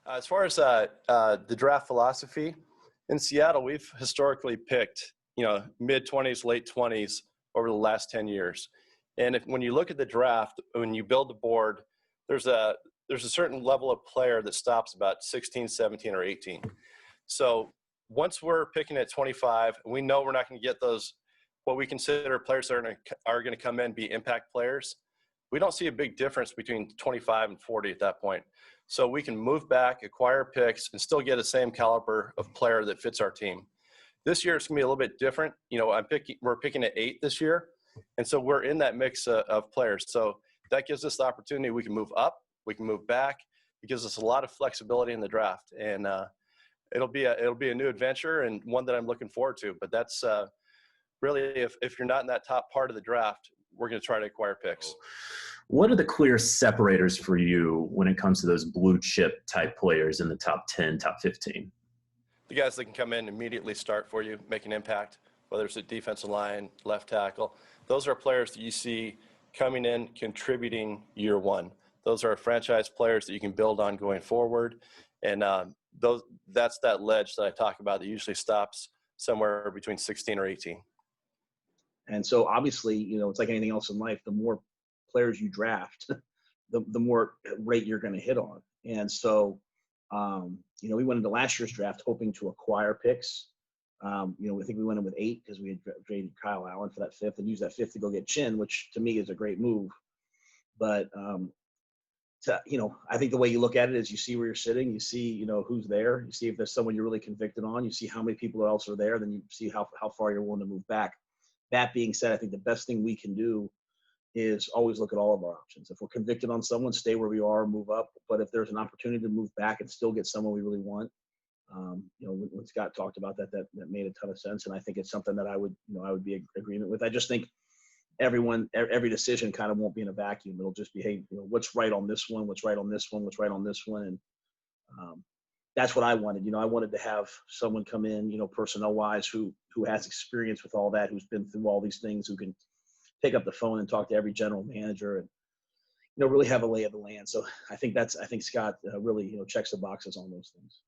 As far as the draft philosophy in Seattle, we've historically picked, mid 20s, late 20s over the last 10 years. And when you look at the draft, when you build the board, there's a certain level of player that stops about 16, 17, or 18. So once we're picking at 25, we know we're not going to get those, what we consider players that are going to come in, be impact players. We don't see a big difference between 25 and 40 at that point. So we can move back, acquire picks, and still get the same caliber of player that fits our team. This year it's going to be a little bit different. We're picking at 8 this year, and so we're in that mix of players. So that gives us the opportunity. We can move up, we can move back. It gives us a lot of flexibility in the draft, and it'll be a new adventure and one that I'm looking forward to. But that's really, if you're not in that top part of the draft, we're going to try to acquire picks. What are the clear separators for you when it comes to those blue chip type players in the top 10, top 15? The guys that can come in and immediately start for you, make an impact, whether it's a defensive line, left tackle. Those are players that you see coming in, contributing year one. Those are franchise players that you can build on going forward. And that's that ledge that I talk about that usually stops somewhere between 16 or 18. And so obviously, it's like anything else in life, the more players you draft, the more rate you're going to hit on. And so, we went into last year's draft hoping to acquire picks. I think we went in with 8 because we had traded Kyle Allen for that 5th and used that 5th to go get Chin, which to me is a great move. But, I think the way you look at it is you see where you're sitting, you see, who's there, you see if there's someone you're really convicted on, you see how many people else are there, then you see how far you're willing to move back. That being said, I think the best thing we can do is always look at all of our options. If we're convicted on someone, stay where we are, move up. But if there's an opportunity to move back and still get someone we really want, when Scott talked about that made a ton of sense. And I think it's something that I would be in agreement with. I just think every decision kind of won't be in a vacuum. It'll just be, hey, what's right on this one, what's right on this one, what's right on this one. And that's what I wanted. I wanted to have someone come in, personnel wise, who has experience with all that, who's been through all these things, who can pick up the phone and talk to every general manager and, really have a lay of the land. So I think Scott really, checks the boxes on those things.